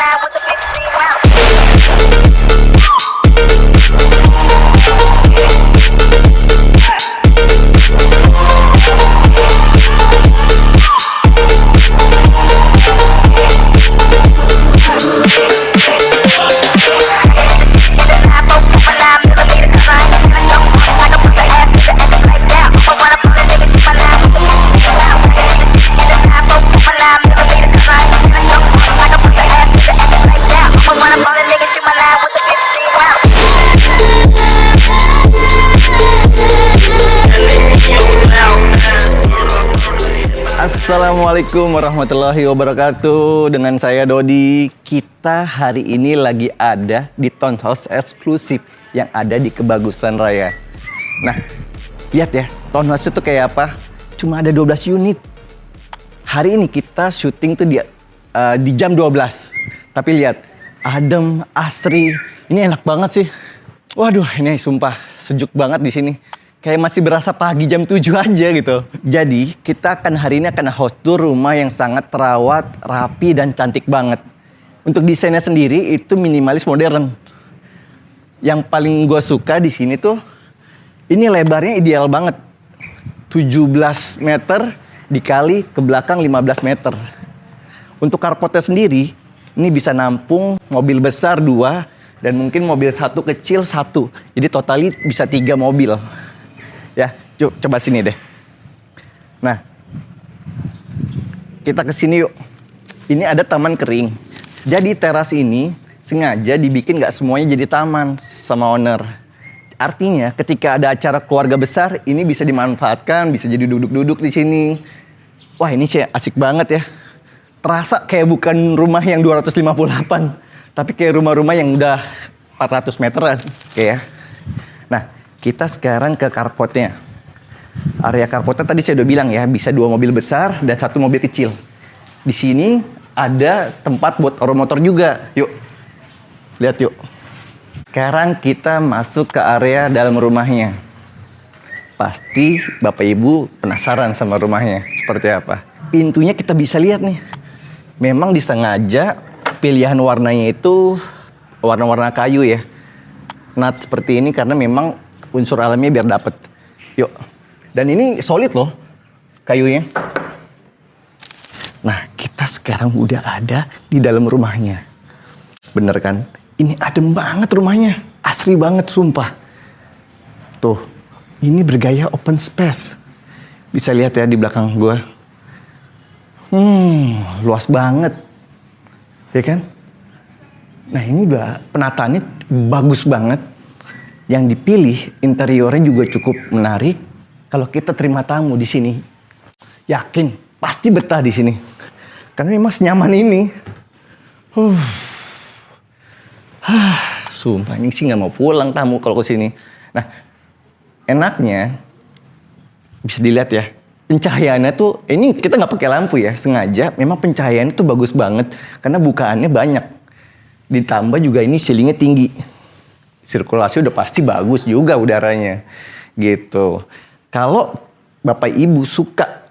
line with the 15 round. Assalamualaikum warahmatullahi wabarakatuh. Dengan saya Dodi. Kita hari ini lagi ada di Townhouse eksklusif yang ada di Kebagusan Raya. Nah, lihat ya, Townhouse itu kayak apa? Cuma ada 12 unit. Hari ini kita syuting tuh di jam 12. Tapi lihat, adem, asri. Ini enak banget sih. Waduh, ini sumpah sejuk banget di sini. Kayak masih berasa pagi jam 7 aja gitu. Jadi, kita hari ini akan host tour rumah yang sangat terawat, rapi, dan cantik banget. Untuk desainnya sendiri, itu minimalis modern. Yang paling gue suka di sini tuh, ini lebarnya ideal banget. 17 meter dikali ke belakang 15 meter. Untuk carportnya sendiri, ini bisa nampung mobil besar 2, dan mungkin mobil satu kecil 1. Jadi totali bisa 3 mobil. Ya, coba sini deh. Nah, kita ke sini yuk. Ini ada taman kering. Jadi teras ini sengaja dibikin nggak semuanya jadi taman sama owner. Artinya ketika ada acara keluarga besar, ini bisa dimanfaatkan, bisa jadi duduk-duduk di sini. Wah, ini sih asik banget ya. Terasa kayak bukan rumah yang 258, tapi kayak rumah-rumah yang udah 400 meteran. Oke ya. Nah, kita sekarang ke carportnya. Area carportnya tadi saya udah bilang ya, bisa 2 mobil besar dan 1 mobil kecil. Di sini ada tempat buat motor juga. Yuk, lihat yuk. Sekarang kita masuk ke area dalam rumahnya. Pasti Bapak Ibu penasaran sama rumahnya seperti apa. Pintunya kita bisa lihat nih. Memang disengaja pilihan warnanya itu warna-warna kayu ya. Nat seperti ini karena memang unsur alamnya biar dapet. Yuk. Dan ini solid loh kayunya. Nah, kita sekarang udah ada di dalam rumahnya. Bener kan? Ini adem banget rumahnya. Asri banget sumpah. Tuh, ini bergaya open space. Bisa lihat ya di belakang gua. Luas banget. Ya kan? Nah, ini udah penataannya bagus banget. Yang dipilih interiornya juga cukup menarik. Kalau kita terima tamu di sini, yakin pasti betah di sini. Karena memang senyaman ini. Sumpah ini sih nggak mau pulang tamu kalau ke sini. Nah, enaknya bisa dilihat ya. Pencahayaannya tuh, ini kita nggak pakai lampu ya, sengaja. Memang pencahayaannya tuh bagus banget karena bukaannya banyak. Ditambah juga ini ceilingnya tinggi. Sirkulasi udah pasti bagus juga udaranya gitu. Kalau Bapak Ibu suka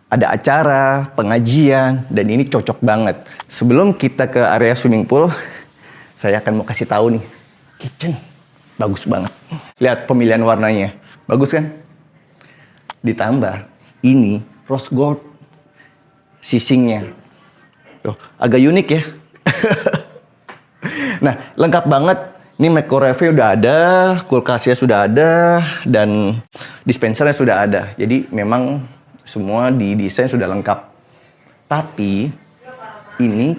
ada acara, pengajian, dan ini cocok banget. Sebelum kita ke area swimming pool, saya akan mau kasih tahu nih. Kitchen, bagus banget. Lihat pemilihan warnanya, bagus kan? Ditambah ini rose gold sisingnya. Tuh, agak unik ya. Nah, lengkap banget. Ini microwave udah ada, kulkasnya sudah ada, dan dispensernya sudah ada. Jadi memang semua didesain sudah lengkap. Tapi ini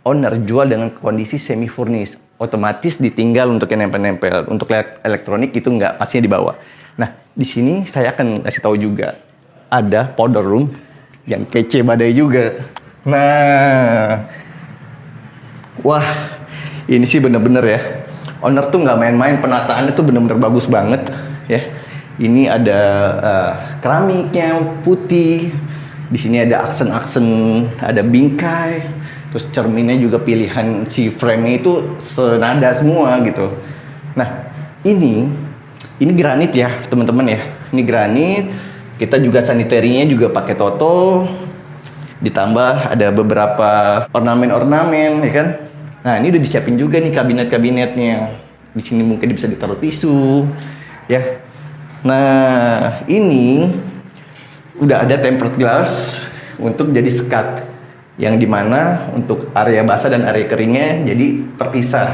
owner jual dengan kondisi semi furnished. Otomatis ditinggal untuk yang nempel-nempel. Untuk elektronik itu nggak, pastinya dibawa. Nah, di sini saya akan kasih tahu juga. Ada powder room yang kece badai juga. Nah, wah, ini sih bener-bener ya. Owner tuh nggak main-main, penataannya tuh bener-bener bagus banget ya. Ini ada keramiknya putih. Di sini ada aksen-aksen, ada bingkai. Terus cerminnya juga pilihan si frame-nya itu senada semua gitu. Nah, ini granit ya teman-teman ya. Ini granit. Kita juga sanitarinya juga pakai Toto. Ditambah ada beberapa ornamen-ornamen ya kan. Nah, ini udah disiapin juga nih kabinet-kabinetnya. Di sini mungkin bisa ditaruh tisu, ya. Nah, ini udah ada tempered glass untuk jadi sekat, yang dimana untuk area basah dan area keringnya jadi terpisah.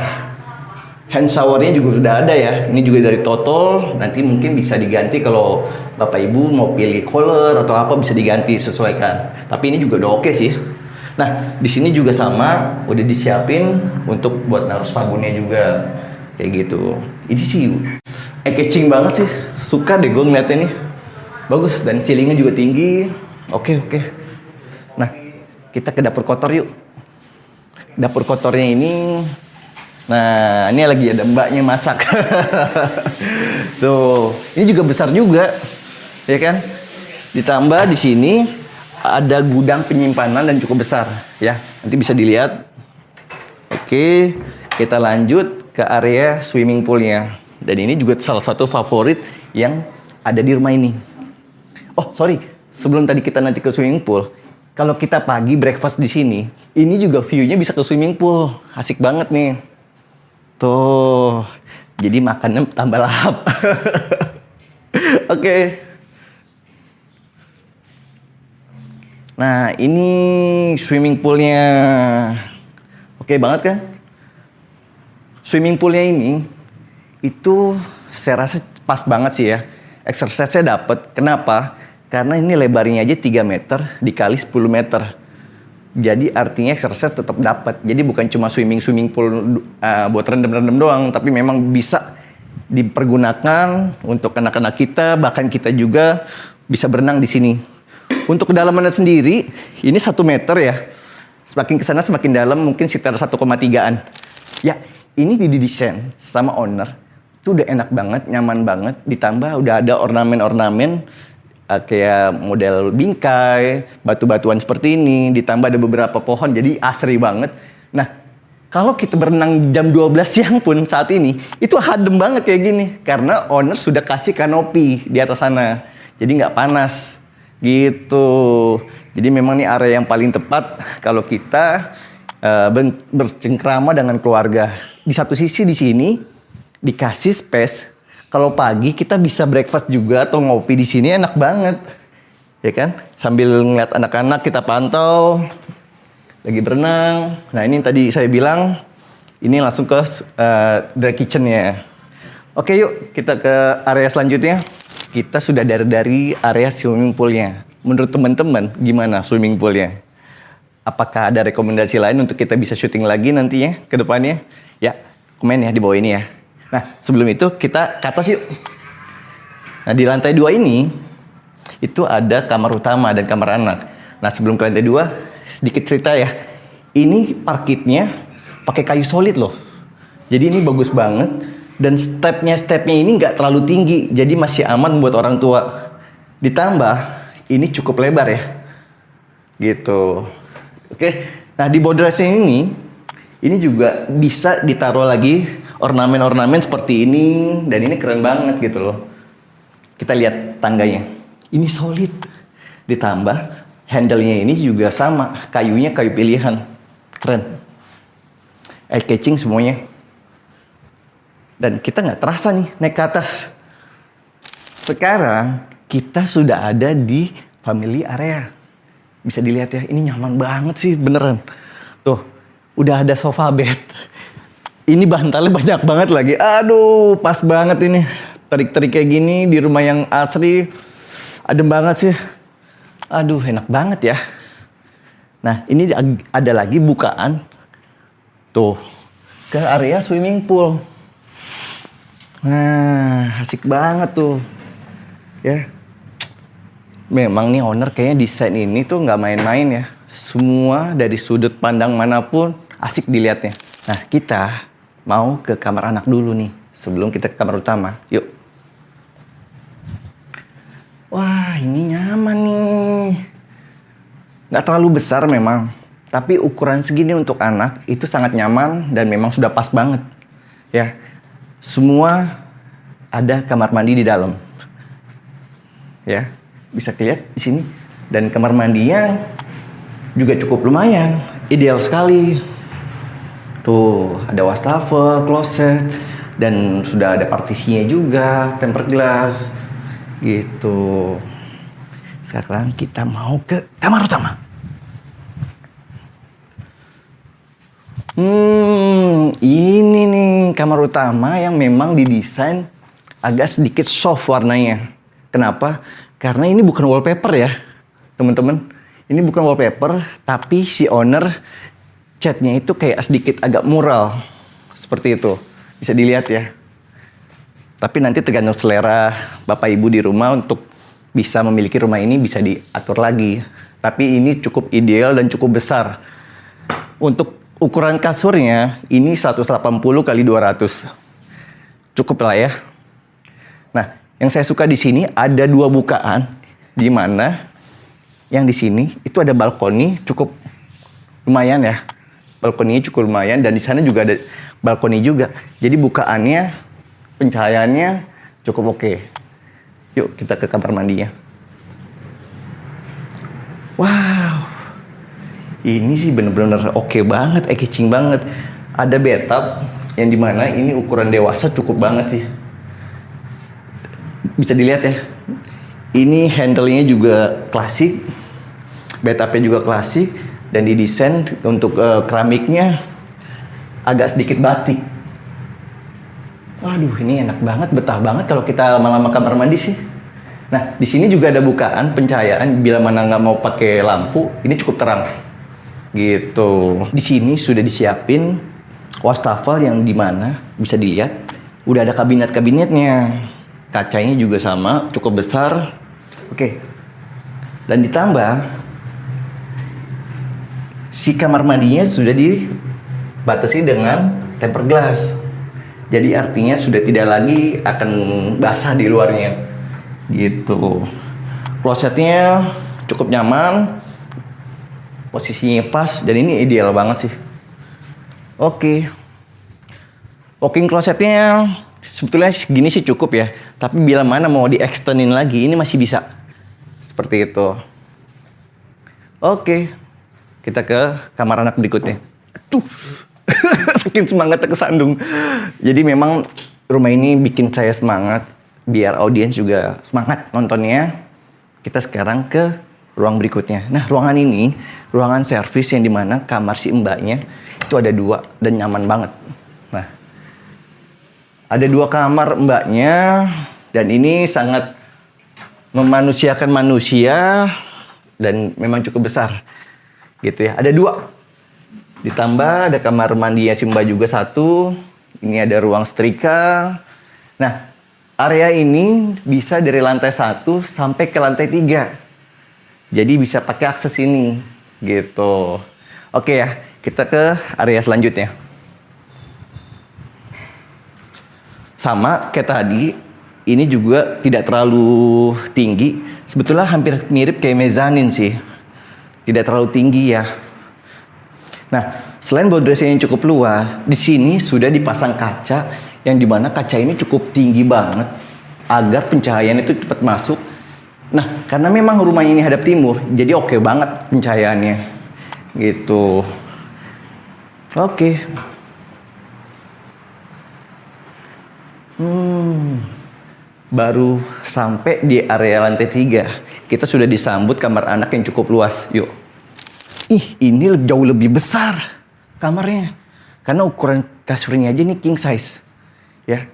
Hand showernya juga udah ada ya. Ini juga dari Toto. Nanti mungkin bisa diganti kalau Bapak Ibu mau pilih color atau apa, bisa diganti sesuaikan. Tapi ini juga udah oke sih. Nah, di sini juga sama, udah disiapin untuk buat naruh sabunnya juga. Kayak gitu. Ini sih eye-catching banget sih. Suka deh gue ngeliatnya nih. Bagus, dan ceilingnya juga tinggi. Oke. Nah, kita ke dapur kotor yuk. Dapur kotornya ini, nah ini lagi ada mbaknya masak. Tuh, ini juga besar juga, ya kan? Ditambah di sini ada gudang penyimpanan dan cukup besar, ya. Nanti bisa dilihat. Oke, kita lanjut ke area swimming poolnya. Dan ini juga salah satu favorit yang ada di rumah ini. Oh, sorry. Sebelum tadi kita nanti ke swimming pool, kalau kita pagi breakfast di sini, ini juga view-nya bisa ke swimming pool. Asik banget nih. Tuh. Jadi makannya tambah lahap. Oke. Nah, ini swimming poolnya. Oke banget kan? Swimming poolnya ini, itu saya rasa pas banget sih ya. Exercise-nya dapet. Kenapa? Karena ini lebarnya aja 3 meter dikali 10 meter. Jadi artinya exercise tetap dapat. Jadi bukan cuma swimming pool buat rendam-rendam doang, tapi memang bisa dipergunakan untuk anak-anak kita, bahkan kita juga bisa berenang di sini. Untuk kedalamannya sendiri, ini 1 meter ya. Semakin ke sana semakin dalam, mungkin sekitar 1,3-an. Ya, ini didesain sama owner. Itu udah enak banget, nyaman banget. Ditambah udah ada ornamen-ornamen kayak model bingkai, batu-batuan seperti ini, ditambah ada beberapa pohon, jadi asri banget. Nah, kalau kita berenang jam 12 siang pun saat ini, itu adem banget kayak gini. Karena owner sudah kasih kanopi di atas sana, jadi nggak panas, gitu. Jadi memang ini area yang paling tepat kalau kita bercengkrama dengan keluarga. Di satu sisi di sini, dikasih space. Kalau pagi kita bisa breakfast juga atau ngopi di sini, enak banget, ya kan? Sambil ngeliat anak-anak kita pantau lagi berenang. Nah ini tadi saya bilang ini langsung ke dry kitchen-nya. Oke yuk kita ke area selanjutnya. Kita sudah dari area swimming pool-nya. Menurut teman-teman gimana swimming pool-nya? Apakah ada rekomendasi lain untuk kita bisa syuting lagi nantinya ke depannya? Ya komen ya di bawah ini ya. Nah, sebelum itu kita ke atas yuk. Nah, di lantai 2 ini, itu ada kamar utama dan kamar anak. Nah, sebelum ke lantai 2, sedikit cerita ya. Ini parkitnya pakai kayu solid loh. Jadi ini bagus banget. Dan stepnya ini nggak terlalu tinggi. Jadi masih aman buat orang tua. Ditambah, ini cukup lebar ya. Gitu. Oke. Nah, di bodrasnya ini juga bisa ditaruh lagi ornamen-ornamen seperti ini, dan ini keren banget gitu loh. Kita lihat tangganya, ini solid. Ditambah handle-nya ini juga sama, kayunya kayu pilihan, keren. Eye catching semuanya. Dan kita nggak terasa nih naik ke atas. Sekarang kita sudah ada di family area. Bisa dilihat ya, ini nyaman banget sih beneran. Tuh, udah ada sofa bed. Ini bantalnya banyak banget lagi. Aduh, pas banget ini. Terik-terik kayak gini di rumah yang asri. Adem banget sih. Aduh, enak banget ya. Nah, ini ada lagi bukaan. Tuh, ke area swimming pool. Nah, asik banget tuh. Ya. Memang nih owner kayaknya desain ini tuh nggak main-main ya. Semua dari sudut pandang manapun asik dilihatnya. Nah, kita mau ke kamar anak dulu nih, sebelum kita ke kamar utama. Yuk. Wah, ini nyaman nih. Nggak terlalu besar memang, tapi ukuran segini untuk anak itu sangat nyaman dan memang sudah pas banget. Ya, semua ada kamar mandi di dalam. Ya, bisa dilihat di sini. Dan kamar mandinya juga cukup lumayan, ideal sekali. Tuh, ada wastafel, kloset, dan sudah ada partisinya juga, tempered glass. Gitu. Sekarang kita mau ke kamar utama. Ini nih kamar utama yang memang didesain agak sedikit soft warnanya. Kenapa? Karena ini bukan wallpaper ya, teman-teman. Ini bukan wallpaper, tapi si owner catnya itu kayak sedikit agak mural. Seperti itu. Bisa dilihat ya. Tapi nanti tergantung selera Bapak Ibu di rumah untuk bisa memiliki rumah ini bisa diatur lagi. Tapi ini cukup ideal dan cukup besar. Untuk ukuran kasurnya ini 180 kali 200. Cukup lah ya. Nah, yang saya suka di sini ada 2 bukaan, di mana yang di sini itu ada balkoni cukup lumayan ya. Balkoninya cukup lumayan dan di sana juga ada balkoni juga. Jadi bukaannya, pencahayaannya cukup oke. Yuk kita ke kamar mandinya. Wow. Ini sih bener-bener oke banget, eye-catching banget. Ada bathtub yang dimana ini ukuran dewasa cukup banget sih. Bisa dilihat ya. Ini handle-nya juga klasik. Bathtub-nya juga klasik. Dan didesain untuk keramiknya agak sedikit batik. Waduh, ini enak banget, betah banget kalau kita lama-lama kamar mandi sih. Nah, di sini juga ada bukaan pencahayaan bila mana nggak mau pakai lampu, ini cukup terang. Gitu. Di sini sudah disiapin wastafel yang dimana bisa dilihat udah ada kabinet-kabinetnya. Kacanya juga sama, cukup besar. Oke. Dan ditambah si kamar mandinya sudah dibatasi dengan tempered glass. Jadi artinya sudah tidak lagi akan basah di luarnya. Gitu. Klosetnya cukup nyaman. Posisinya pas dan ini ideal banget sih. Oke. Walk-in closetnya sebetulnya segini sih cukup ya. Tapi bila mana mau di-extendin lagi ini masih bisa. Seperti itu. Oke. Kita ke kamar anak berikutnya. Aduh. Saking semangatnya kesandung. Jadi memang rumah ini bikin saya semangat. Biar audiens juga semangat nontonnya. Kita sekarang ke ruang berikutnya. Nah, ruangan ini, ruangan servis yang dimana kamar si mbaknya itu ada 2 dan nyaman banget. Nah, ada 2 kamar mbaknya dan ini sangat memanusiakan manusia dan memang cukup besar. Gitu ya. Ada 2. Ditambah ada kamar mandinya si mbak juga 1. Ini ada ruang setrika. Nah, area ini bisa dari lantai 1 sampai ke lantai 3. Jadi bisa pakai akses ini, gitu. Oke ya, kita ke area selanjutnya. Sama kayak tadi, ini juga tidak terlalu tinggi. Sebetulnya hampir mirip kayak mezanin sih. Tidak terlalu tinggi ya. Nah, selain boardressnya yang cukup luas, di sini sudah dipasang kaca yang dimana kaca ini cukup tinggi banget agar pencahayaan itu cepat masuk. Nah, karena memang rumahnya ini hadap timur, jadi oke banget pencahayaannya. Gitu. Oke. Baru sampai di area lantai 3. Kita sudah disambut kamar anak yang cukup luas. Yuk. Ini jauh lebih besar kamarnya. Karena ukuran kasurnya aja ini king size. Ya.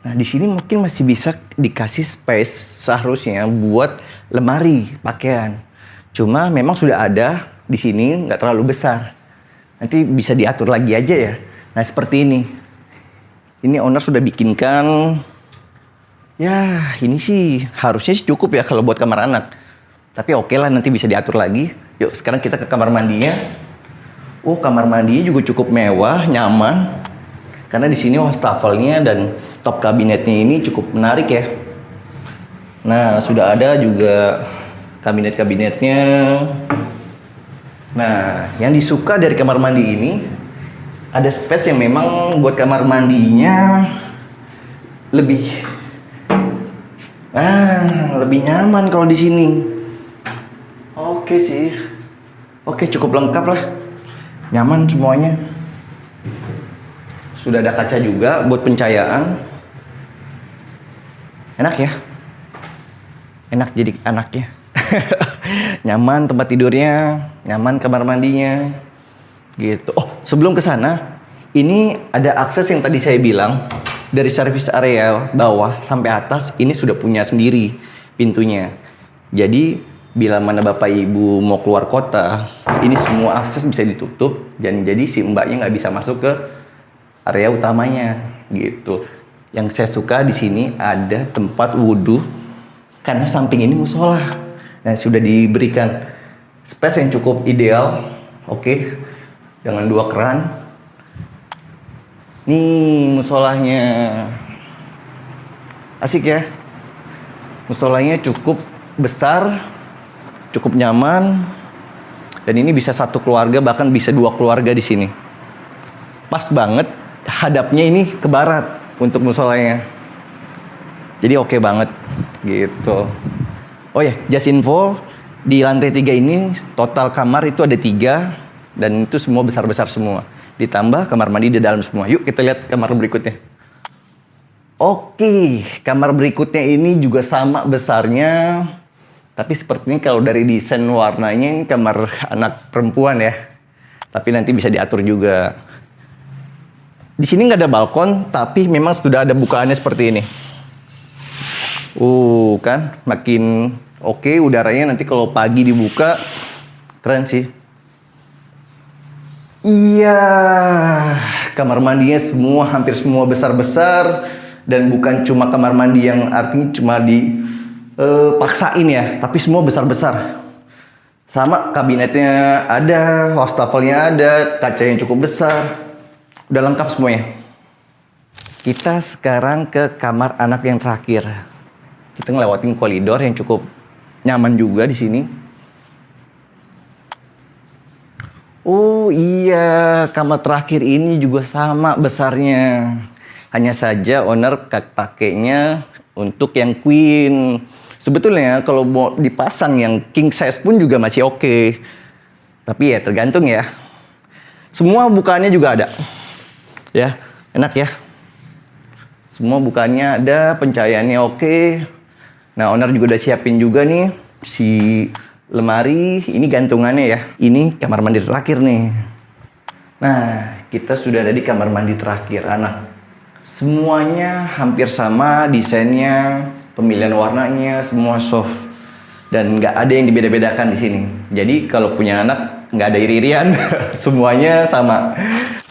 Nah, di sini mungkin masih bisa dikasih space seharusnya buat lemari pakaian. Cuma memang sudah ada di sini, nggak terlalu besar. Nanti bisa diatur lagi aja ya. Nah, seperti ini. Ini owner sudah bikinkan. Ya, ini sih harusnya sih cukup ya kalau buat kamar anak. Tapi oke lah, nanti bisa diatur lagi. Yuk, sekarang kita ke kamar mandinya. Oh, kamar mandinya juga cukup mewah, nyaman. Karena di sini wastafelnya dan top kabinetnya ini cukup menarik ya. Nah, sudah ada juga kabinet-kabinetnya. Nah, yang disuka dari kamar mandi ini ada space yang memang buat kamar mandinya lebih nyaman kalau di sini. Oke sih. Oke, cukup lengkap lah. Nyaman semuanya. Sudah ada kaca juga buat pencahayaan. Enak ya? Enak jadi anaknya. Nyaman tempat tidurnya, nyaman kamar mandinya. Gitu. Oh, sebelum ke sana, ini ada akses yang tadi saya bilang. Dari service area bawah sampai atas, ini sudah punya sendiri pintunya. Jadi, bila mana Bapak Ibu mau keluar kota, ini semua akses bisa ditutup. Dan jadi si mbaknya nggak bisa masuk ke area utamanya. Gitu. Yang saya suka di sini ada tempat wudhu. Karena samping ini musola. Nah, sudah diberikan space yang cukup ideal. Oke. Dengan 2 keran. Nih musolanya. Asik ya. Musolanya cukup besar, cukup nyaman. Dan ini bisa 1 keluarga, bahkan bisa 2 keluarga di sini. Pas banget hadapnya ini ke barat untuk musolanya. Jadi oke banget gitu. Oh ya, just info, di lantai 3 ini total kamar itu ada 3 dan itu semua besar-besar semua. Ditambah kamar mandi di dalam semua. Yuk kita lihat kamar berikutnya. Oke, kamar berikutnya ini juga sama besarnya. Tapi sepertinya kalau dari desain warnanya ini kamar anak perempuan ya. Tapi nanti bisa diatur juga. Di sini nggak ada balkon, tapi memang sudah ada bukaannya seperti ini. Kan makin oke udaranya nanti kalau pagi dibuka. Keren sih. Iya, kamar mandinya semua hampir semua besar-besar dan bukan cuma kamar mandi yang artinya cuma dipaksain ya, tapi semua besar-besar. Sama kabinetnya ada, wastafelnya ada, kaca yang cukup besar, udah lengkap semuanya. Kita sekarang ke kamar anak yang terakhir. Kita ngelewatin koridor yang cukup nyaman juga di sini. Oh iya, kamar terakhir ini juga sama besarnya. Hanya saja owner pakainya untuk yang queen. Sebetulnya kalau mau dipasang yang king size pun juga masih oke. Tapi ya tergantung ya. Semua bukaannya juga ada. Ya, enak ya. Semua bukaannya ada, pencahayaannya oke. Nah, owner juga udah siapin juga nih si lemari, ini gantungannya ya. Ini kamar mandi terakhir nih. Nah, kita sudah ada di kamar mandi terakhir anak. Semuanya hampir sama desainnya, pemilihan warnanya, semua soft. Dan nggak ada yang dibeda-bedakan di sini. Jadi kalau punya anak nggak ada iri-irian, semuanya sama.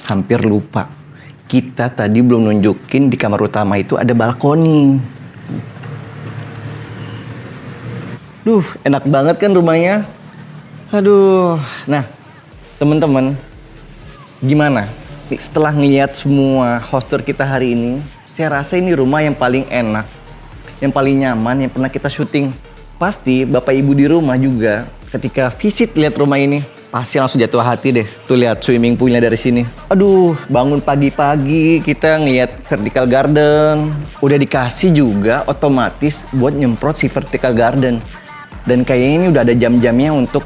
Hampir lupa. Kita tadi belum nunjukin di kamar utama itu ada balkoni. Duh, enak banget kan rumahnya? Aduh. Nah, teman-teman, gimana? Setelah ngeliat semua hoster kita hari ini, saya rasa ini rumah yang paling enak, yang paling nyaman, yang pernah kita syuting. Pasti Bapak Ibu di rumah juga, ketika visit lihat rumah ini, pasti langsung jatuh hati deh. Tuh lihat swimming poolnya dari sini. Aduh, bangun pagi-pagi kita ngeliat vertical garden. Udah dikasih juga otomatis buat nyemprot si vertical garden. Dan kayaknya ini udah ada jam-jamnya untuk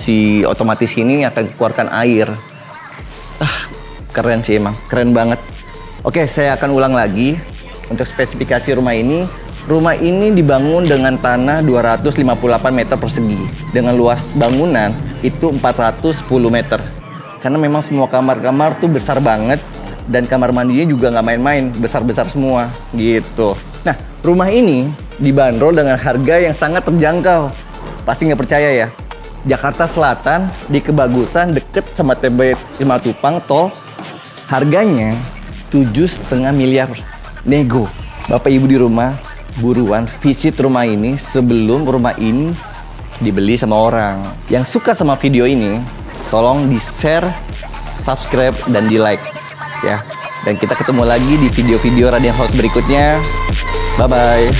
si otomatis ini akan keluarkan air. Keren sih emang, keren banget. Oke, saya akan ulang lagi untuk spesifikasi rumah ini. Rumah ini dibangun dengan tanah 258 meter persegi. Dengan luas bangunan itu 410 meter. Karena memang semua kamar-kamar tuh besar banget. Dan kamar mandinya juga nggak main-main, besar-besar semua gitu. Nah, rumah ini dibanderol dengan harga yang sangat terjangkau. Pasti nggak percaya ya. Jakarta Selatan di Kebagusan deket sama TB Simatupang tol. Harganya 7,5 miliar nego. Bapak Ibu di rumah buruan visit rumah ini sebelum rumah ini dibeli sama orang. Yang suka sama video ini, tolong di-share, subscribe, dan di-like ya. Dan kita ketemu lagi di video-video Radian House berikutnya. Bye-bye.